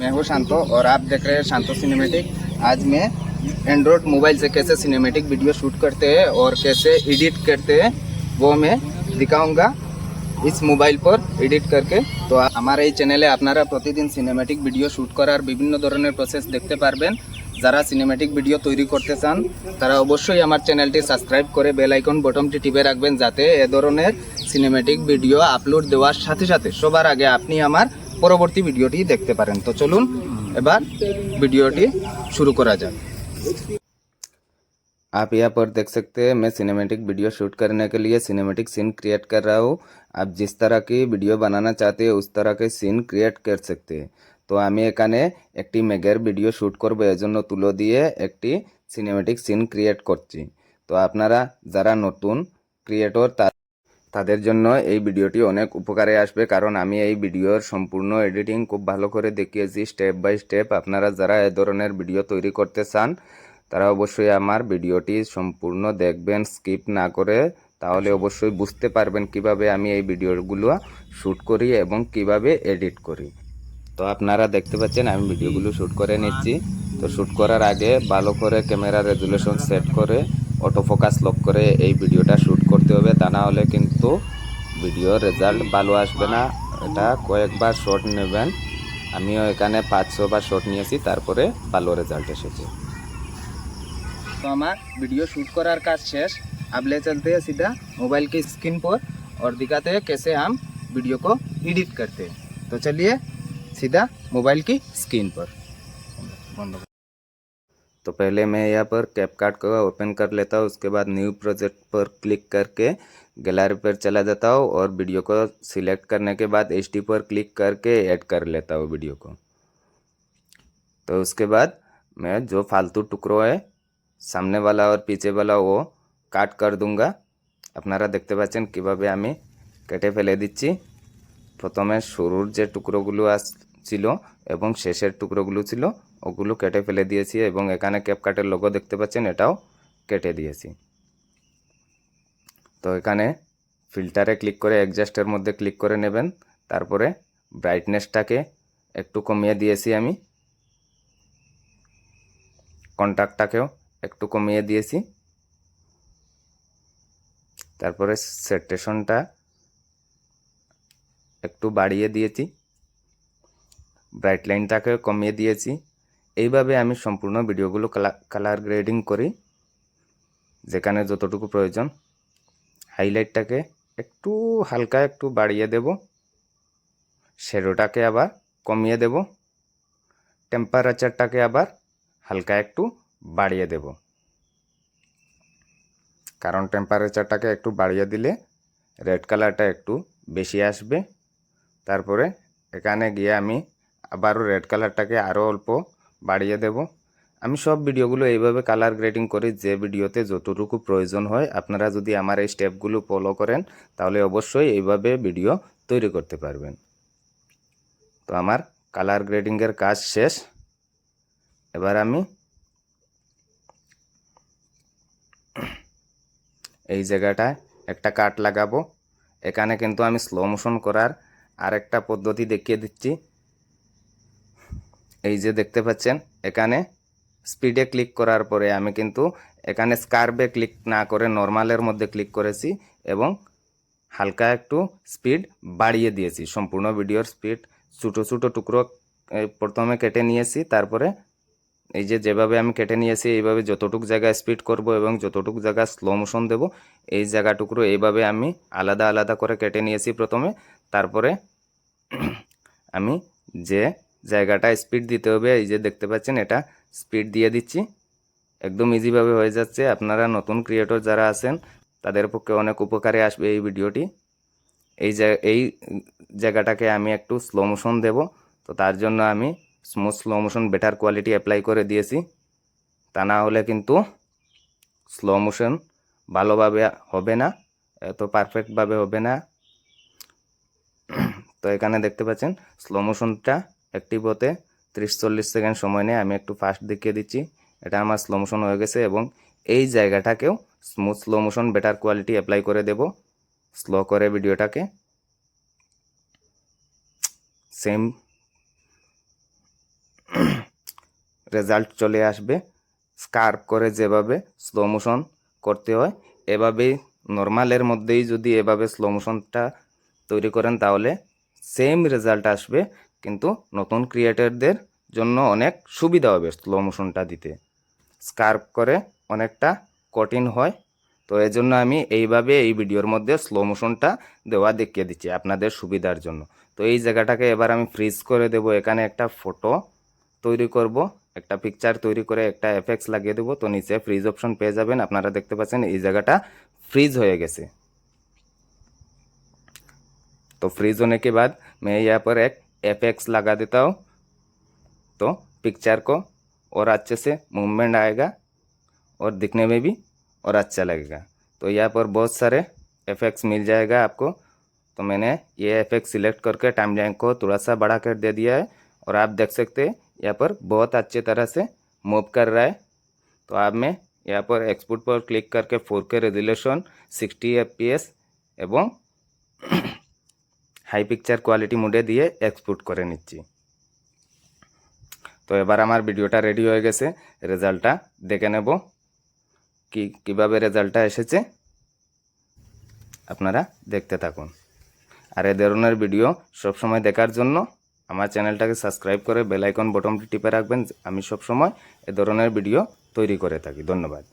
मैं हूँ शांतो और आप देख रहे हैं शांतो सिनेमैटिक। आज मैं एंड्रॉयड मोबाइल से कैसे सिनेमैटिक वीडियो शूट करते हैं और कैसे एडिट करते हैं वो मैं दिखाऊंगा इस मोबाइल पर एडिट करके। तो हमारे এই চ্যানেলে আপনারা প্রতিদিন সিনেম্যাটিক ভিডিও শুট করার বিভিন্ন ধরনের প্রসেস দেখতে পারবেন। যারা সিনেম্যাটিক ভিডিও তৈরি করতে চান তারা অবশ্যই আমার চ্যানেলটি সাবস্ক্রাইব করে বেল আইকন বটনটি টিপে রাখবেন, যাতে এ ধরনের সিনেম্যাটিক ভিডিও আপলোড দেওয়ার সাথে সাথে সবার আগে আপনি আমার পরবর্তী ভিডিওটি দেখতে পারেন। তো চলুন এবার ভিডিওটি শুরু করা যাক। आप यहाँ पर देख सकते हैं मैं सिनेमैटिक वीडियो शूट करने के लिए सिनेमैटिक सीन क्रिएट कर रहा हूँ। आप जिस तरह की वीडियो बनाना चाहते हैं उस तरह के सीन क्रिएट कर सकते हैं। तो আমি এখানে একটি মেঘের ভিডিও শ্যুট করব, এজন্য তুলো দিয়ে একটি সিনেম্যাটিক সিন ক্রিয়েট করছি। তো আপনারা যারা নতুন ক্রিয়েটর তাদের জন্য এই ভিডিওটি অনেক উপকারে আসবে, কারণ আমি এই ভিডিওর সম্পূর্ণ এডিটিং খুব ভালো করে দেখিয়েছি স্টেপ বাই স্টেপ। আপনারা যারা এই ধরনের ভিডিও তৈরি করতে চান তারা অবশ্যই আমার ভিডিওটি সম্পূর্ণ দেখবেন স্কিপ না করে, তাহলে অবশ্যই বুঝতে পারবেন কিভাবে আমি এই ভিডিওগুলো শ্যুট করি এবং কিভাবে এডিট করি। তো আপনারা দেখতে পাচ্ছেন আমি ভিডিওগুলো শ্যুট করে নিচ্ছি। তো শ্যুট করার আগে ভালো করে ক্যামেরা রেজুলেশন সেট করে অটো ফোকাস লক করে এই ভিডিওটা শ্যুট করতে হবে, তা না হলে কিন্তু ভিডিওর রেজাল্ট ভালো আসবে না। এটা কয়েকবার শট নেবেন, আমিও এখানে 500 বার শট নিয়েছি, তারপরে ভালো রেজাল্ট এসেছে। तो हमारा वीडियो शूट करार काज शेष। अब ले चलते हैं सीधा मोबाइल की स्क्रीन पर और दिखाते हैं कैसे हम वीडियो को एडिट करते हैं। तो चलिए सीधा मोबाइल की स्क्रीन पर। तो पहले मैं यहाँ पर कैपकट को ओपन कर लेता हूँ, उसके बाद न्यू प्रोजेक्ट पर क्लिक करके गैलरी पर चला जाता हूँ और वीडियो को सिलेक्ट करने के बाद HD पर क्लिक करके ऐड कर लेता हूँ वीडियो को। तो उसके बाद मैं जो फालतू टुकड़ों है सामने वाला और पीछे वाला वो काट कर दूंगा। আপনারা দেখতে পাচ্ছেন কিভাবে আমি কেটে ফেলে দিচ্ছি। প্রথমে শুরুর যে টুকরোগুলো ছিল এবং শেষের টুকরোগুলো ছিল ওগুলো কেটে ফেলে দিয়েছি এবং এখানে ক্যাপকাটের লোগো দেখতে পাচ্ছেন এটাও কেটে দিয়েছি। তো এখানে ফিল্টারে ক্লিক করে অ্যাডজাস্টের মধ্যে ক্লিক করে নেবেন, তারপরে ব্রাইটনেসটাকে একটু কমিয়ে দিয়েছি আমি, কন্ট্রাস্টটাকেও একটু কমিয়ে দিয়েছি, তারপরে স্যাচুরেশনটা একটু বাড়িয়ে দিয়েছি, ব্রাইট লাইনটাকে কমিয়ে দিয়েছি। এইভাবে আমি সম্পূর্ণ ভিডিওগুলো কালার গ্রেডিং করি যেখানে যতটুকু প্রয়োজন। হাইলাইটটাকে একটু হালকা একটু বাড়িয়ে দেব, শ্যাডোটাকে আবার কমিয়ে দেব, টেম্পারেচারটাকে আবার হালকা একটু বাড়িয়ে দেব, কারণ টেম্পারেচারটাকে একটু বাড়িয়ে দিলে রেড কালারটা একটু বেশি আসবে। তারপরে এখানে গিয়ে আমি আবারও রেড কালারটাকে আরও অল্প বাড়িয়ে দেব। আমি সব ভিডিওগুলো এইভাবে কালার গ্রেডিং করি, যে ভিডিওতে যতটুকু প্রয়োজন হয়। আপনারা যদি আমার এই স্টেপগুলো ফলো করেন তাহলে অবশ্যই এইভাবে ভিডিও তৈরি করতে পারবেন। তো আমার কালার গ্রেডিংয়ের কাজ শেষ। এবার আমি এই জায়গাটায় একটা কাট লাগাবো। এখানে কিন্তু আমি স্লো মোশন করার আরেকটা পদ্ধতি দেখিয়ে দিচ্ছি। এই যে দেখতে পাচ্ছেন এখানে স্পিডে ক্লিক করার পরে আমি কিন্তু এখানে স্কার্ভে ক্লিক না করে নর্মালের মধ্যে ক্লিক করেছি এবং হালকা একটু স্পিড বাড়িয়ে দিয়েছি। সম্পূর্ণ ভিডিওর স্পিড ছোটো ছোটো টুকরো প্রথমে কেটে নিয়েছি, তারপরে এই যে যেভাবে আমি কেটে নিয়েছি এইভাবে যতটুকু জায়গায় স্পিড করব এবং যতটুকু জায়গায় স্লো মোশন দেব এই জায়গাটুকু এইভাবে আমি আলাদা আলাদা করে কেটে নিয়েছি প্রথমে। তারপরে আমি যে জায়গাটা স্পিড দিতে হবে এই যে দেখতে পাচ্ছেন এটা স্পিড দিয়ে দিচ্ছি। একদম ইজিভাবে হয়ে যাচ্ছে। আপনারা নতুন ক্রিয়েটর যারা আছেন তাদের পক্ষে অনেক উপকারে আসবে এই ভিডিওটি। এই জায়গাটাকে আমি একটু স্লো মোশন দেব, তো তার জন্য আমি slow motion better quality apply করে দিয়েছি, তা না হলে কিন্তু স্লো মোশন ভালোভাবে হবে না, এত পারফেক্টভাবে হবে না। তো এখানে দেখতে পাচ্ছেন স্লো মোশনটা অ্যাক্টিভ হতে 30-40 সেকেন্ড সময় নিয়ে আমি একটু ফাস্ট দেখিয়ে দিচ্ছি। এটা আমার স্লো মোশন হয়ে গেছে এবং এই জায়গাটাকেও smooth slow motion better quality apply করে দেব স্লো করে ভিডিওটাকে। সেম রেজাল্ট চলে আসবে। স্কার্প করে যেভাবে স্লো মোশন করতে হয় এভাবেই নর্মালের মধ্যেই যদি এভাবে স্লো মোশনটা তৈরি করেন তাহলে সেম রেজাল্ট আসবে, কিন্তু নতুন ক্রিয়েটরদের জন্য অনেক সুবিধা হবে স্লো মোশনটা দিতে। স্কার্প করে অনেকটা কঠিন হয়, তো এজন্য আমি এইভাবে এই ভিডিওর মধ্যে স্লো মোশনটা দেওয়া দেখিয়ে দিচ্ছি আপনাদের সুবিধার জন্য। তো এই জায়গাটাকে এবার আমি ফ্রিজ করে দেব। এখানে একটা ফটো তৈরি করব, একটা পিকচার তৈরি করে একটা এফেক্টস লাগিয়ে দেবো। তো নিচে ফ্রিজ অপশন পেয়ে যাবেন। আপনারা দেখতে পাচ্ছেন এই জায়গাটা फ्रीज हो गए। तो फ्रीज होने के बाद मैं यहाँ पर एक एफएक्स लगा देता हूँ, तो पिक्चर को और अच्छे से मूवमेंट आएगा और दिखने में भी और अच्छा लगेगा। तो यहाँ पर बहुत सारे एफएक्स मिल जाएगा आपको। तो मैंने ये एफएक्स सिलेक्ट करके टाइमलाइन को थोड़ा सा बढ़ा कर दे दिया है और आप देख सकते हैं यहाँ पर बहुत अच्छे तरह से मूव कर रहा है। तो अब मैं यहाँ पर एक्सपोर्ट पर क्लिक करके 4K रेजोल्यूशन 60 FPS এবং হাই পিকচার কোয়ালিটি মোডে দিয়ে এক্সপোর্ট করে নিচ্ছি। তো এবার আমার ভিডিওটা রেডি হয়ে গেছে, রেজাল্টটা দেখে নেব কিভাবে রেজাল্টটা এসেছে। আপনারা দেখতে থাকুন। আর এই ধরনের ভিডিও সবসময় দেখার জন্য আমার চ্যানেলটাকে সাবস্ক্রাইব করে বেল আইকন বটনটি টিপে রাখবেন। আমি সবসময় এই ধরনের ভিডিও তৈরি করে থাকি। ধন্যবাদ।